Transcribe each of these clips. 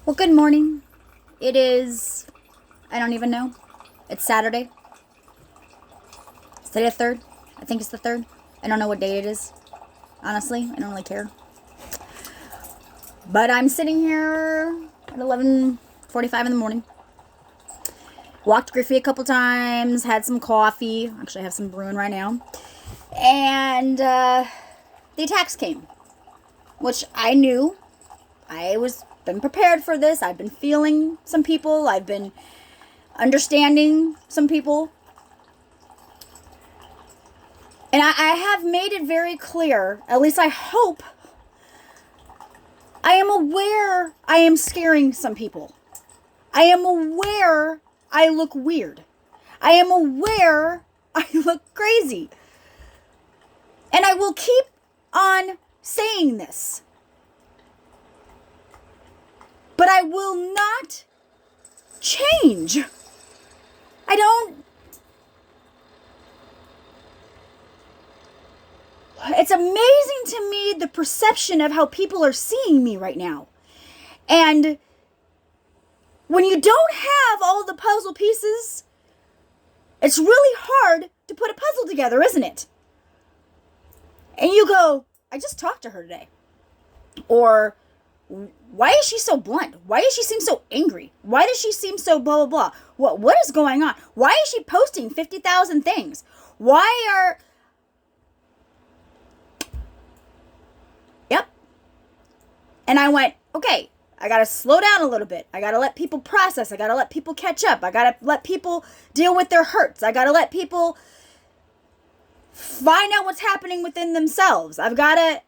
Well, good morning. It is, I don't even know. It's Saturday. Is today the 3rd? I think it's the 3rd. I don't know what day it is. Honestly, I don't really care. But I'm sitting here at 11:45 in the morning. Walked Griffey a couple times, had some coffee. Actually, I have some brewing right now. And the attacks came, which I knew. I was been prepared for this. I've been feeling some people. I've been understanding some people. And I have made it very clear, at least I hope, I am aware I am scaring some people. I am aware I look weird. I am aware I look crazy. And I will keep on saying this. But I will not change. I don't. It's amazing to me the perception of how people are seeing me right now. And when you don't have all the puzzle pieces, it's really hard to put a puzzle together, isn't it? And you go, I just talked to her today. Or, why is she so blunt? Why does she seem so angry? Why does she seem so blah, blah, blah? What is going on? Why is she posting 50,000 things? Why are... Yep. And I went, okay, I got to slow down a little bit. I got to let people process. I got to let people catch up. I got to let people deal with their hurts. I got to let people find out what's happening within themselves. I've got to,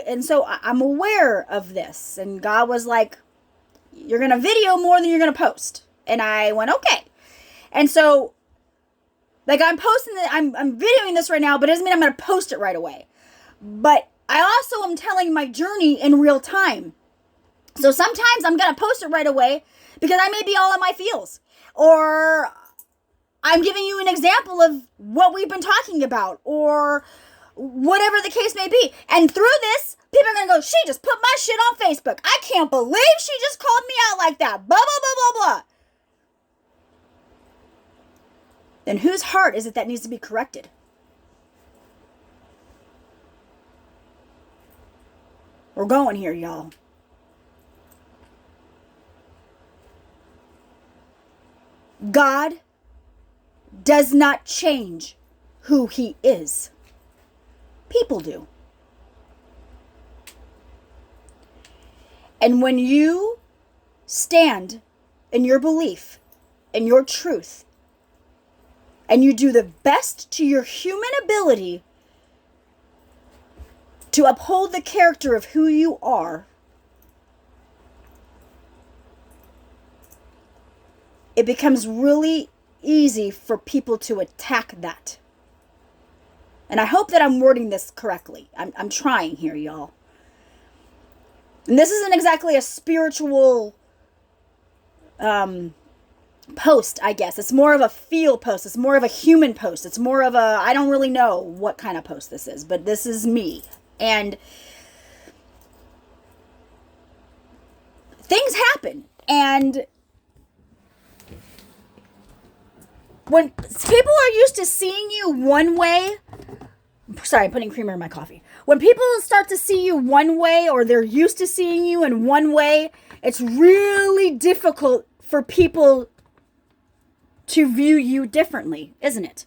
and so I'm aware of this. And God was like, you're going to video more than you're going to post. And I went, okay. And so, like, I'm videoing this right now, but it doesn't mean I'm going to post it right away. But I also am telling my journey in real time. So sometimes I'm going to post it right away because I may be all in my feels. Or I'm giving you an example of what we've been talking about, or whatever the case may be. And through this, people are going to go, she just put my shit on Facebook. I can't believe she just called me out like that. Blah, blah, blah, blah, blah. Then whose heart is it that needs to be corrected? We're going here, y'all. God does not change who he is. People do. And when you stand in your belief, in your truth, and you do the best to your human ability to uphold the character of who you are, it becomes really easy for people to attack that. And I hope that I'm wording this correctly. I'm trying here, y'all. And this isn't exactly a spiritual post, I guess. It's more of a feel post. It's more of a human post. It's more of a, I don't really know what kind of post this is, but this is me. And things happen. And when people are used to seeing you one way, sorry, I'm putting creamer in my coffee. When people start to see you one way, or they're used to seeing you in one way, it's really difficult for people to view you differently, isn't it?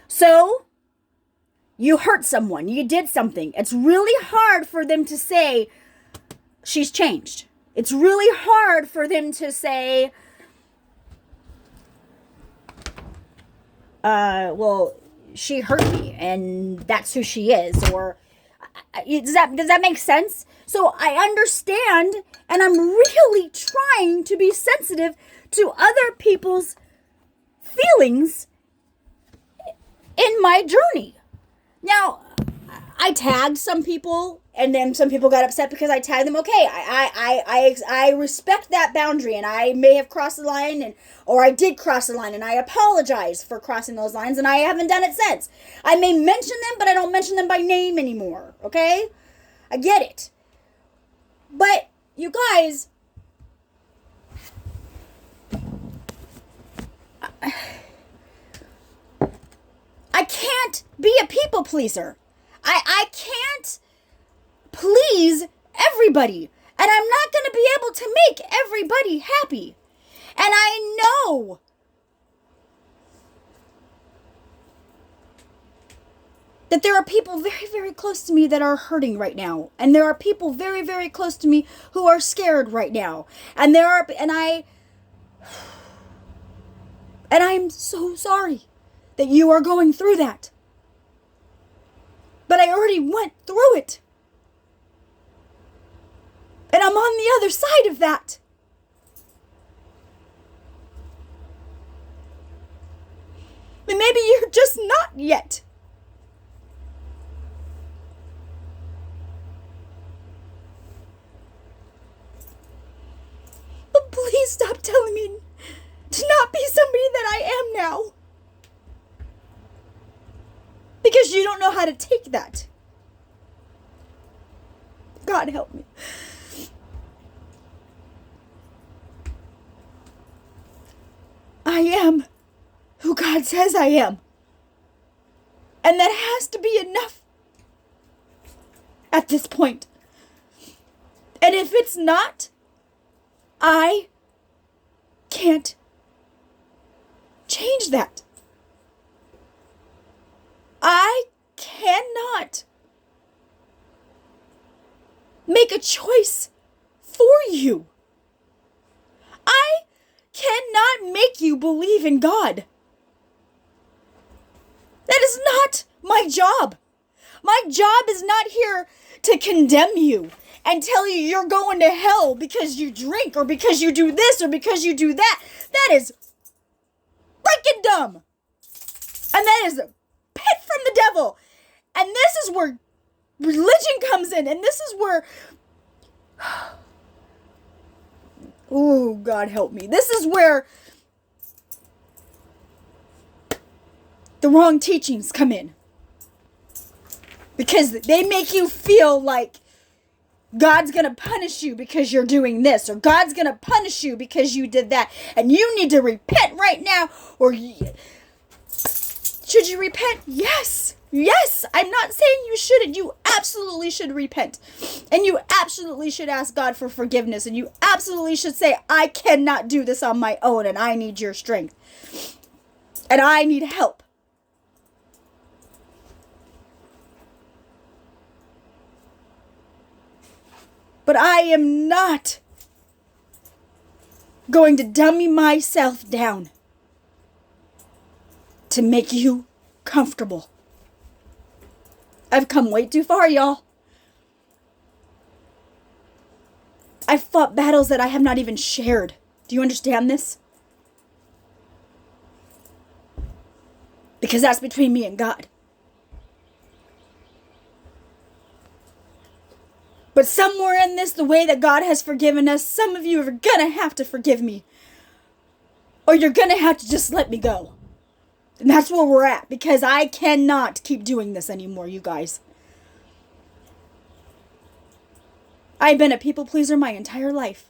So, you hurt someone, you did something. It's really hard for them to say, she's changed. It's really hard for them to say, well, she hurt me and that's who she is. Or does that make sense? So I understand, and I'm really trying to be sensitive to other people's feelings in my journey. Now, I tagged some people, and then some people got upset because I tagged them. Okay, I respect that boundary, and I may have crossed the line, or I did cross the line, and I apologize for crossing those lines, and I haven't done it since. I may mention them, but I don't mention them by name anymore, okay? I get it. But, you guys, be a people pleaser. I can't please everybody. And I'm not going to be able to make everybody happy. And I know that there are people very, very close to me that are hurting right now. And there are people very, very close to me who are scared right now. And I'm so sorry that you are going through that. But I already went through it. And I'm on the other side of that. And maybe you're just not yet. But please stop telling me to not be somebody that I am now. Because you don't know how to take that. God help me. I am who God says I am. And that has to be enough at this point. And if it's not, I can't change that. I cannot make a choice for you. I cannot make you believe in God. That is not my job. My job is not here to condemn you and tell you you're going to hell because you drink or because you do this or because you do that. That is freaking dumb. And that is a pit from the devil. And this is where religion comes in. And this is where... Oh, God help me. This is where the wrong teachings come in. Because they make you feel like God's going to punish you because you're doing this. Or God's going to punish you because you did that. And you need to repent right now. Or should you repent? Yes. Yes. I'm not saying you shouldn't. You absolutely should repent. And you absolutely should ask God for forgiveness. And you absolutely should say, I cannot do this on my own. And I need your strength. And I need help. But I am not going to dummy myself down to make you comfortable. I've come way too far, y'all. I've fought battles that I have not even shared. Do you understand this? Because that's between me and God. But somewhere in this, the way that God has forgiven us, some of you are going to have to forgive me. Or you're going to have to just let me go. And that's where we're at. Because I cannot keep doing this anymore, you guys. I've been a people pleaser my entire life.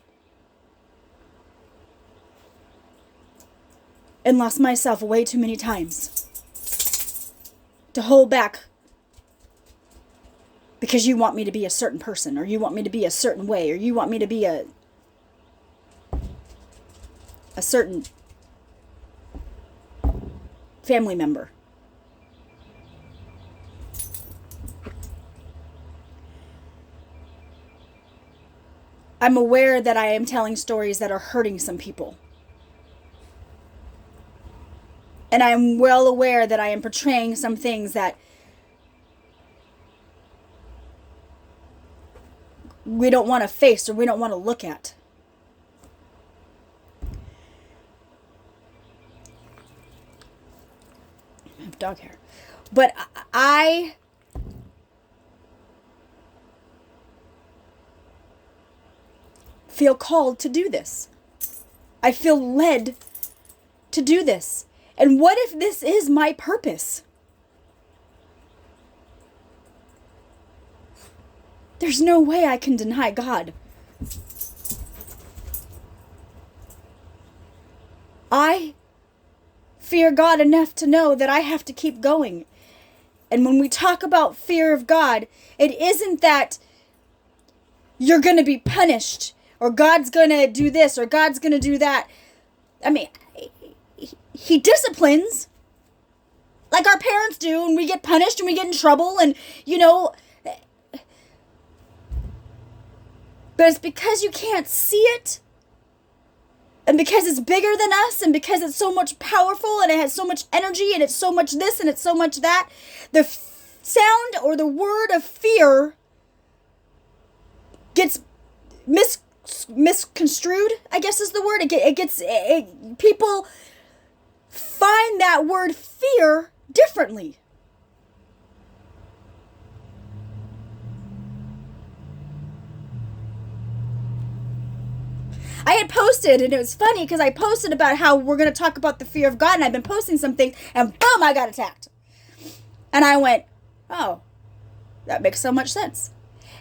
And lost myself way too many times. To hold back. Because you want me to be a certain person, or you want me to be a certain way, or you want me to be a certain family member. I'm aware that I am telling stories that are hurting some people. And I am well aware that I am portraying some things that we don't want to face or we don't want to look at. I have dog hair. But I feel called to do this. I feel led to do this. And what if this is my purpose? There's no way I can deny God. I fear God enough to know that I have to keep going. And when we talk about fear of God, it isn't that you're going to be punished or God's going to do this or God's going to do that. I mean, he disciplines like our parents do, and we get punished and we get in trouble, and but it's because you can't see it, and because it's bigger than us, and because it's so much powerful, and it has so much energy, and it's so much this, and it's so much that. The sound or the word of fear gets misconstrued, I guess is the word. People find that word fear differently. I had posted, and it was funny because I posted about how we're going to talk about the fear of God, and I've been posting some things, and boom, I got attacked. And I went, oh, that makes so much sense.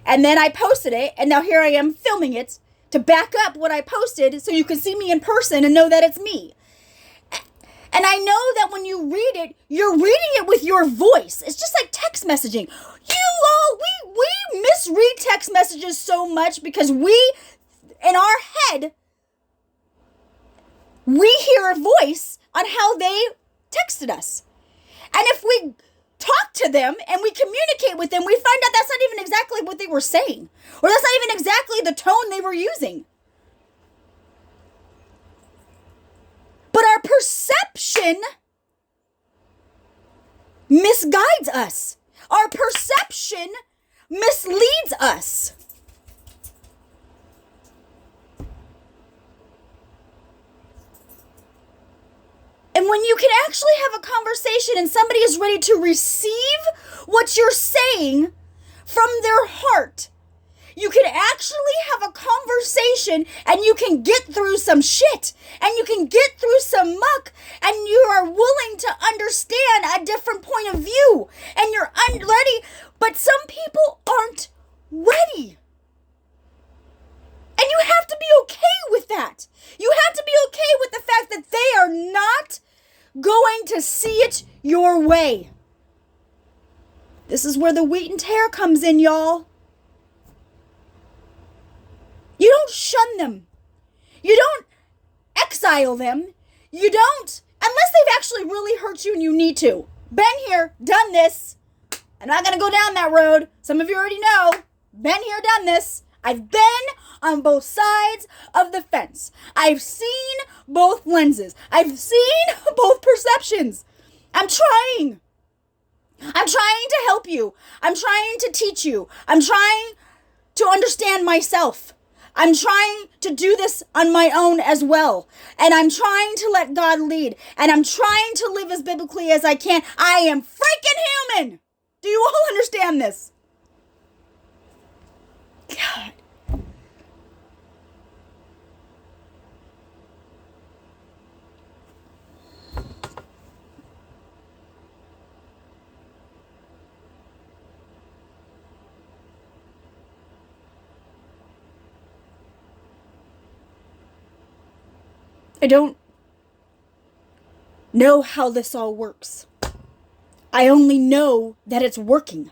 And then I posted it, and now here I am filming it to back up what I posted so you can see me in person and know that it's me. And I know that when you read it, you're reading it with your voice. It's just like text messaging. We misread text messages so much because we, in our head, we hear a voice on how they texted us. And if we talk to them and we communicate with them, we find out that's not even exactly what they were saying. Or that's not even exactly the tone they were using. But our perception misguides us. Our perception misleads us. And when you can actually have a conversation and somebody is ready to receive what you're saying from their heart, you can actually have a conversation and you can get through some shit and you can get through some muck and you are willing to understand a different point of view and you're ready. But some people aren't ready. And you have to be okay with that. You have to be okay with the fact that they are not going to see it your way. This is where the wheat and tare comes in, y'all. You don't shun them. You don't exile them. You don't, unless they've actually really hurt you and you need to. Been here, done this. I'm not going to go down that road. Some of you already know. Been here, done this. I've been on both sides of the fence. I've seen both lenses. I've seen both perceptions. I'm trying. I'm trying to help you. I'm trying to teach you. I'm trying to understand myself. I'm trying to do this on my own as well. And I'm trying to let God lead. And I'm trying to live as biblically as I can. I am freaking human. Do you all understand this? God. I don't know how this all works. I only know that it's working.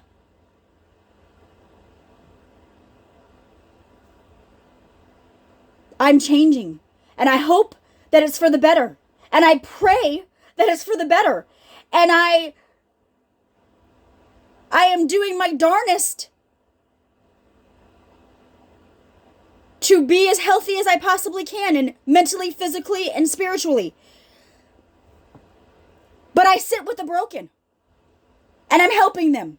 I'm changing, and I hope that it's for the better. And I pray that it's for the better. And I am doing my darnest to be as healthy as I possibly can, and mentally, physically, and spiritually. But I sit with the broken, and I'm helping them.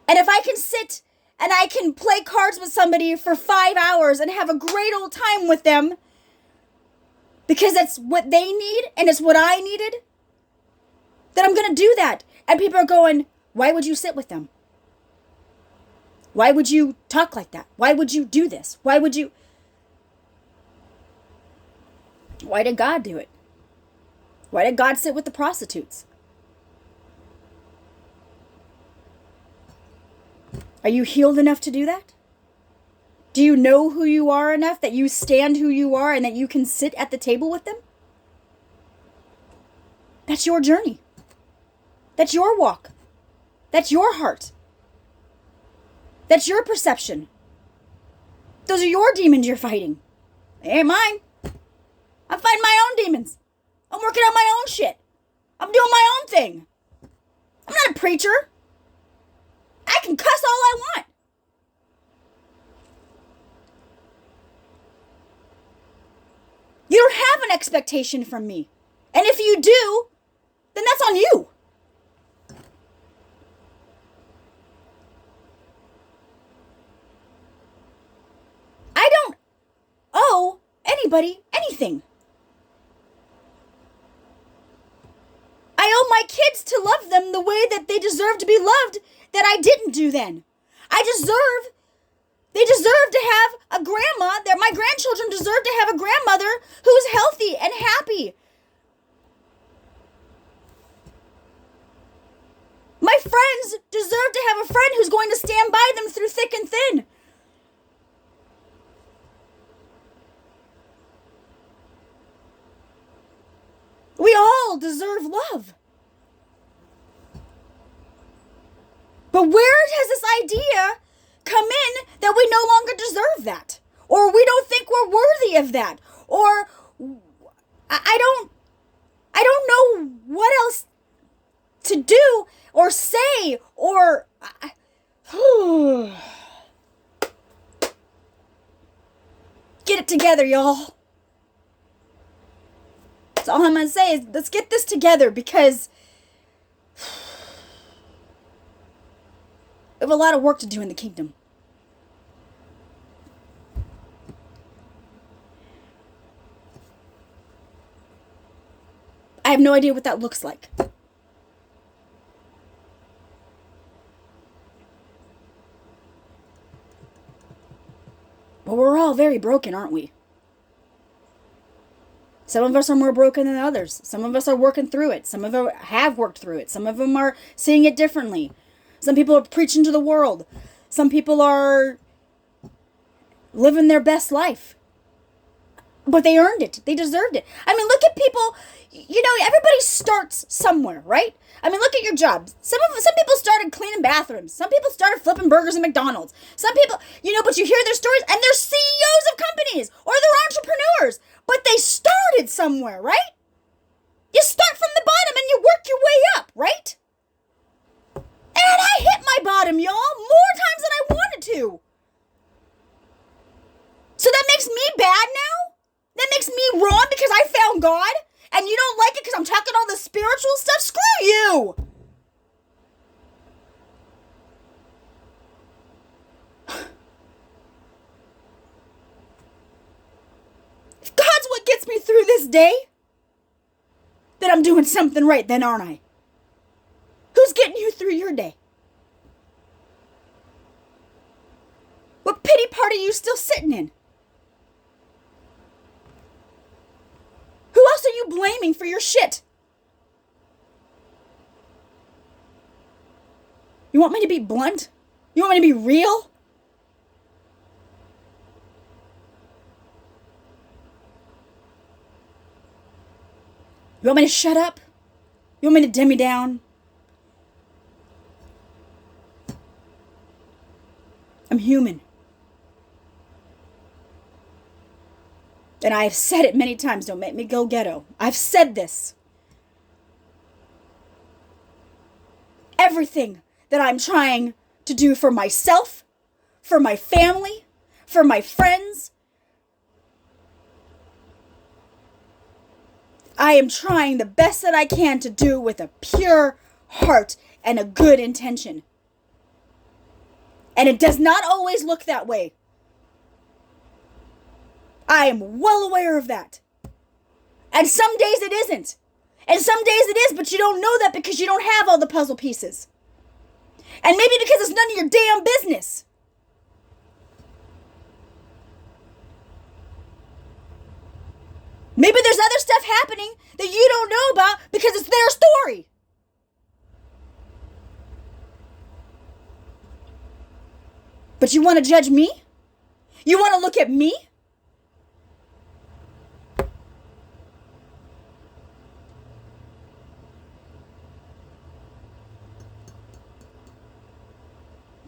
And if I can sit and I can play cards with somebody for 5 hours and have a great old time with them, because that's what they need and it's what I needed, then I'm going to do that. And people are going, why would you sit with them? Why would you talk like that? Why would you do this? Why did God do it? Why did God sit with the prostitutes? Are you healed enough to do that? Do you know who you are enough that you stand who you are and that you can sit at the table with them? That's your journey. That's your walk. That's your heart. That's your perception. Those are your demons you're fighting. They ain't mine. I'm fighting my own demons. I'm working on my own shit. I'm doing my own thing. I'm not a preacher. I can cuss all I want. You don't have an expectation from me. And if you do, then that's on you. I don't owe anybody anything. I owe my kids to love them the way that they deserve to be loved that I didn't do then. They deserve to have a grandma, that my grandchildren deserve to have a grandmother who's healthy and happy. My friends deserve to have a friend who's going to stand by them through thick and thin. We all deserve love. But where has this idea come in that we no longer deserve that? Or we don't think we're worthy of that? Or I don't know what else to do or say or get it together, y'all. That's all I'm going to say is let's get this together, because we have a lot of work to do in the kingdom. I have no idea what that looks like. But we're all very broken, aren't we? Some of us are more broken than others. Some of us are working through it. Some of them have worked through it. Some of them are seeing it differently. Some people are preaching to the world. Some people are living their best life. But they earned it. They deserved it. I mean, look at people. You know, everybody starts somewhere, right? I mean, look at your jobs. Some people started cleaning bathrooms. Some people started flipping burgers at McDonald's. Some people, but you hear their stories, and they're CEOs of companies, or they're entrepreneurs. But they started somewhere, right? You start from the bottom and you work your way up, right? And I hit my bottom, y'all, more times than I wanted to. So that makes me bad now? That makes me wrong because I found God? And you don't like it because I'm talking all the spiritual stuff? Screw you! If God's what gets me through this day, then I'm doing something right then, aren't I? Who's getting you through your day? What pity party are you still sitting in? Who else are you blaming for your shit? You want me to be blunt? You want me to be real? You want me to shut up? You want me to dim me down? I'm human. And I have said it many times, don't make me go ghetto. I've said this. Everything that I'm trying to do for myself, for my family, for my friends, I am trying the best that I can to do with a pure heart and a good intention. And it does not always look that way. I am well aware of that. And some days it isn't. And some days it is, but you don't know that because you don't have all the puzzle pieces. And maybe because it's none of your damn business. Maybe there's other stuff happening that you don't know about because it's their story. But you want to judge me? You want to look at me?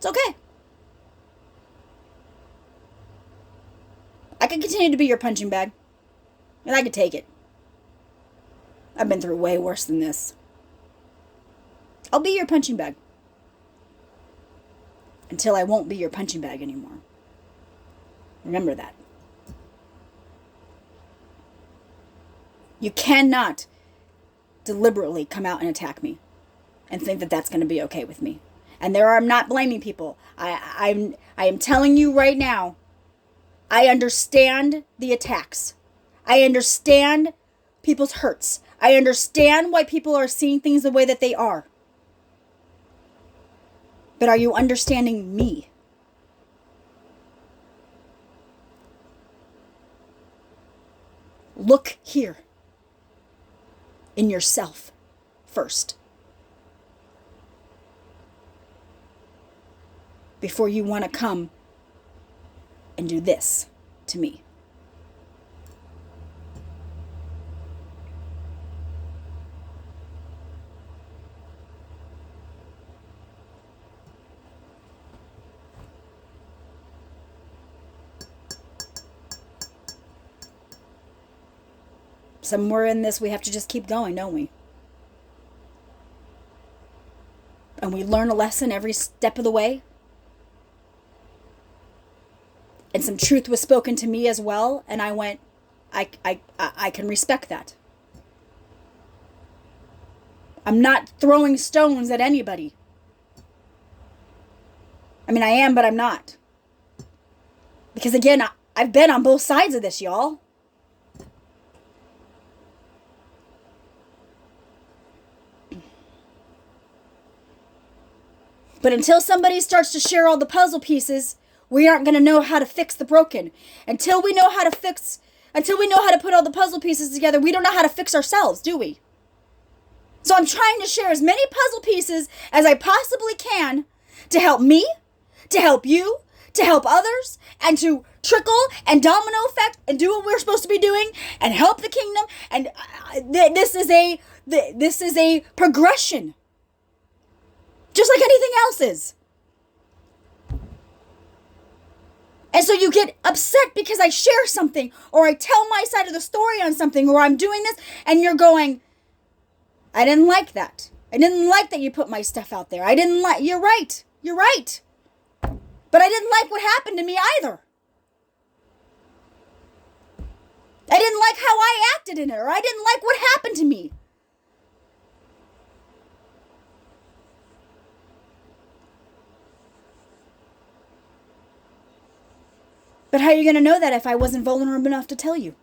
It's okay. I can continue to be your punching bag. And I can take it. I've been through way worse than this. I'll be your punching bag. Until I won't be your punching bag anymore. Remember that. You cannot deliberately come out and attack me and think that that's going to be okay with me. And I'm not blaming people. I am telling you right now, I understand the attacks. I understand people's hurts. I understand why people are seeing things the way that they are. But are you understanding me? Look here. In yourself first. Before you want to come and do this to me. Somewhere in this, we have to just keep going, don't we? And we learn a lesson every step of the way. And some truth was spoken to me as well, and I went, I can respect that. I'm not throwing stones at anybody. I mean, I am, but I'm not. Because again, I've been on both sides of this, y'all. But until somebody starts to share all the puzzle pieces, we aren't going to know how to fix the broken. Until we know how to put all the puzzle pieces together, we don't know how to fix ourselves, do we? So I'm trying to share as many puzzle pieces as I possibly can to help me, to help you, to help others, and to trickle and domino effect and do what we're supposed to be doing and help the kingdom. And this is a progression. Just like anything else is. And so you get upset because I share something or I tell my side of the story on something or I'm doing this and you're going, I didn't like that. I didn't like that you put my stuff out there. You're right. You're right. But I didn't like what happened to me either. I didn't like how I acted in it or I didn't like what happened to me. But how are you going to know that if I wasn't vulnerable enough to tell you?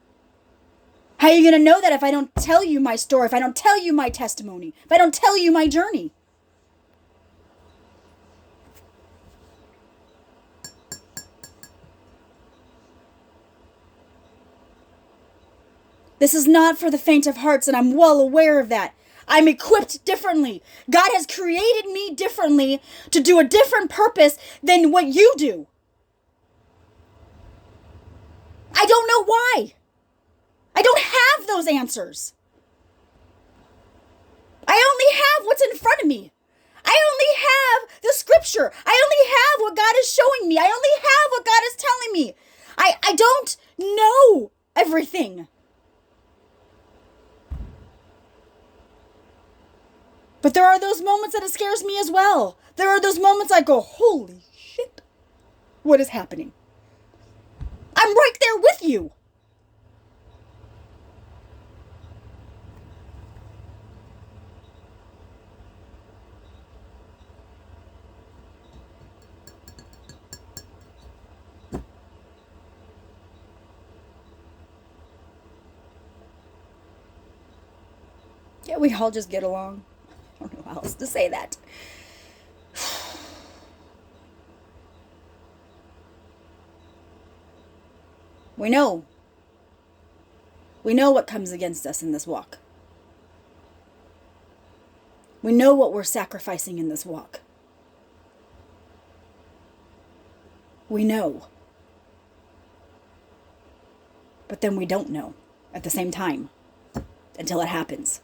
How are you going to know that if I don't tell you my story, if I don't tell you my testimony, if I don't tell you my journey? This is not for the faint of hearts, and I'm well aware of that. I'm equipped differently. God has created me differently to do a different purpose than what you do. I don't know why. I don't have those answers. I only have what's in front of me. I only have the scripture. I only have what God is showing me. I only have what God is telling me. I don't know everything. But there are those moments that it scares me as well. There are those moments I go, holy shit, what is happening? I'm right there with you. Yeah, we all just get along. I don't know how else to say that. We know. We know what comes against us in this walk. We know what we're sacrificing in this walk. We know. But then we don't know at the same time until it happens.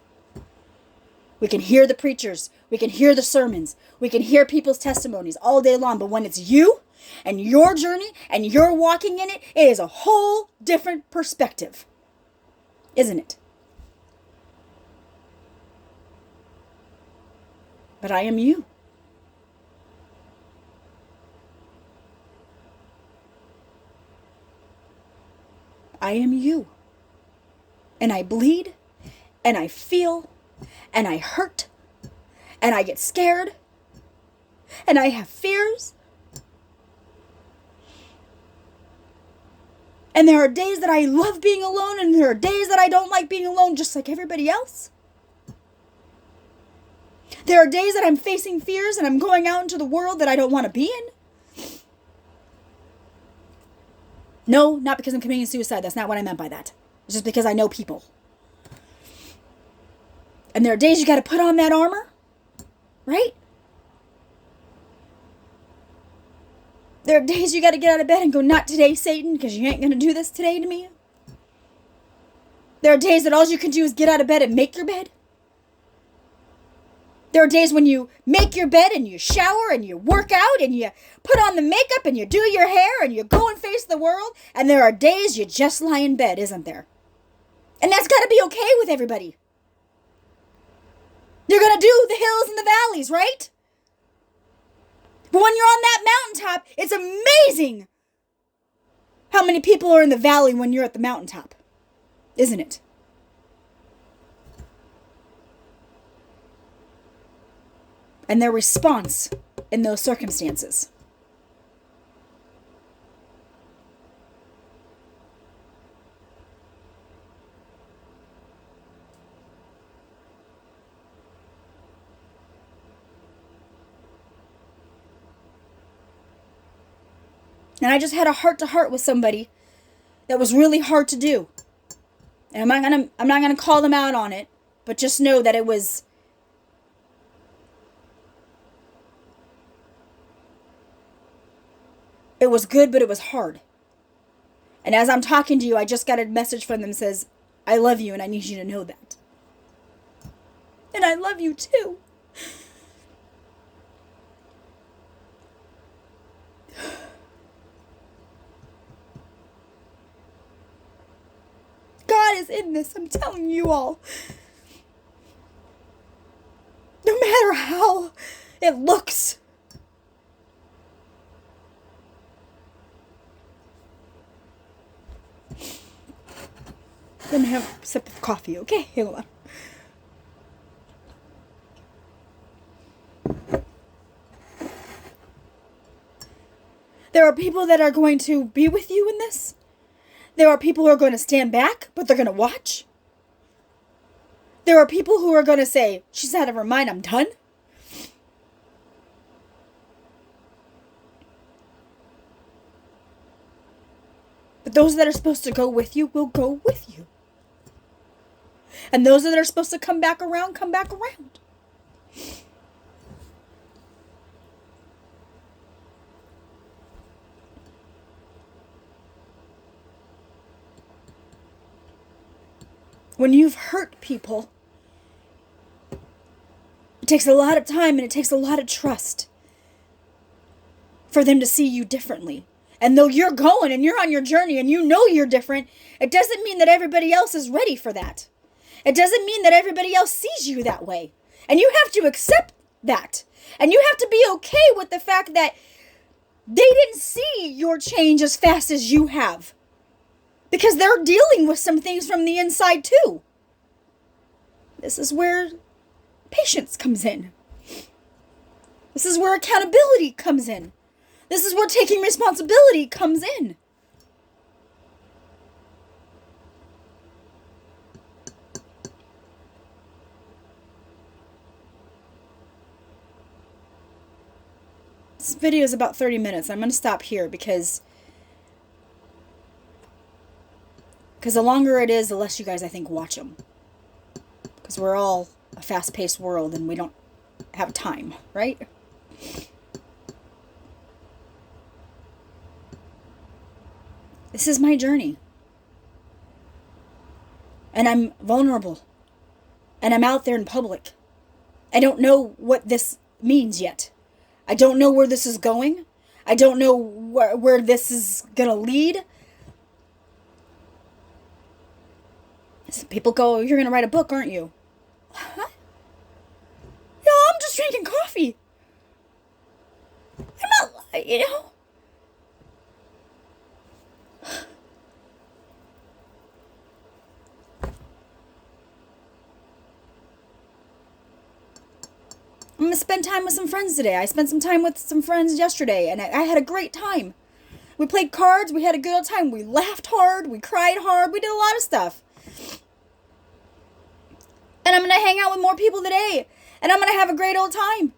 We can hear the preachers. We can hear the sermons. We can hear people's testimonies all day long. But when it's you and your journey and you're walking in it, it is a whole different perspective. Isn't it? But I am you. I am you. And I bleed, and I feel, and I hurt, and I get scared, and I have fears. And there are days that I love being alone, and there are days that I don't like being alone, just like everybody else. There are days that I'm facing fears and I'm going out into the world that I don't want to be in. No, not because I'm committing suicide. That's not what I meant by that. It's just because I know people. And there are days you got to put on that armor, right? There are days you got to get out of bed and go, not today, Satan, because you ain't going to do this today to me. There are days that all you can do is get out of bed and make your bed. There are days when you make your bed and you shower and you work out and you put on the makeup and you do your hair and you go and face the world. And there are days you just lie in bed, isn't there? And that's got to be okay with everybody. You're going to do the hills and the valleys, right? But when you're on that mountaintop, it's amazing how many people are in the valley when you're at the mountaintop, isn't it? And their response in those circumstances. And I just had a heart-to-heart with somebody that was really hard to do. And I'm not gonna call them out on it, but just know that it was good, but it was hard. And as I'm talking to you, I just got a message from them that says, I love you and I need you to know that. And I love you too. God is in this, I'm telling you all. No matter how it looks. Let me have a sip of coffee, okay? Hold on. There are people that are going to be with you in this. There are people who are going to stand back, but they're going to watch. There are people who are going to say, she's out of her mind, I'm done. But those that are supposed to go with you will go with you. And those that are supposed to come back around, come back around. When you've hurt people, it takes a lot of time and it takes a lot of trust for them to see you differently. And though you're going and you're on your journey and you know you're different, it doesn't mean that everybody else is ready for that. It doesn't mean that everybody else sees you that way. And you have to accept that. And you have to be okay with the fact that they didn't see your change as fast as you have. Because they're dealing with some things from the inside too. This is where patience comes in. This is where accountability comes in. This is where taking responsibility comes in. This video is about 30 minutes. I'm going to stop here because the longer it is, the less you guys, I think, watch them. Because we're all a fast-paced world and we don't have time, right? This is my journey. And I'm vulnerable. And I'm out there in public. I don't know what this means yet. I don't know where this is going. I don't know where this is going to lead. Some people go, you're going to write a book, aren't you? Huh? No, I'm just drinking coffee. I'm not, you know. I'm going to spend time with some friends today. I spent some time with some friends yesterday, and I had a great time. We played cards. We had a good old time. We laughed hard. We cried hard. We did a lot of stuff. And I'm going to hang out with more people today. And I'm going to have a great old time.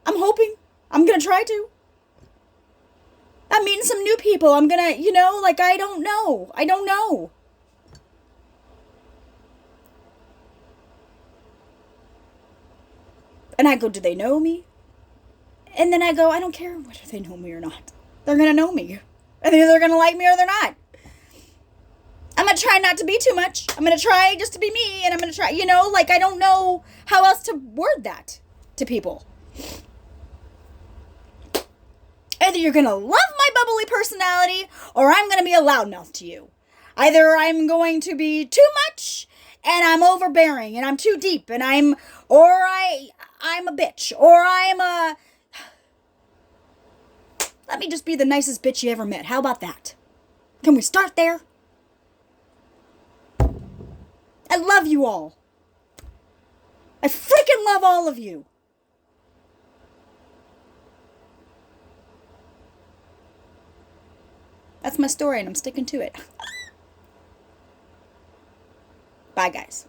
I'm hoping. I'm going to try to. I'm meeting some new people. I'm going to, I don't know. I don't know. And I go, do they know me? And then I go, I don't care whether they know me or not. They're going to know me. And either they're going to like me or they're not. I'm going to try not to be too much. I'm going to try just to be me. And I'm going to try, I don't know how else to word that to people. Either you're going to love my bubbly personality or I'm going to be a loudmouth to you. Either I'm going to be too much and I'm overbearing and I'm too deep and I'm a bitch or let me just be the nicest bitch you ever met. How about that? Can we start there? I love you all. I freaking love all of you. That's my story and I'm sticking to it. Bye, guys.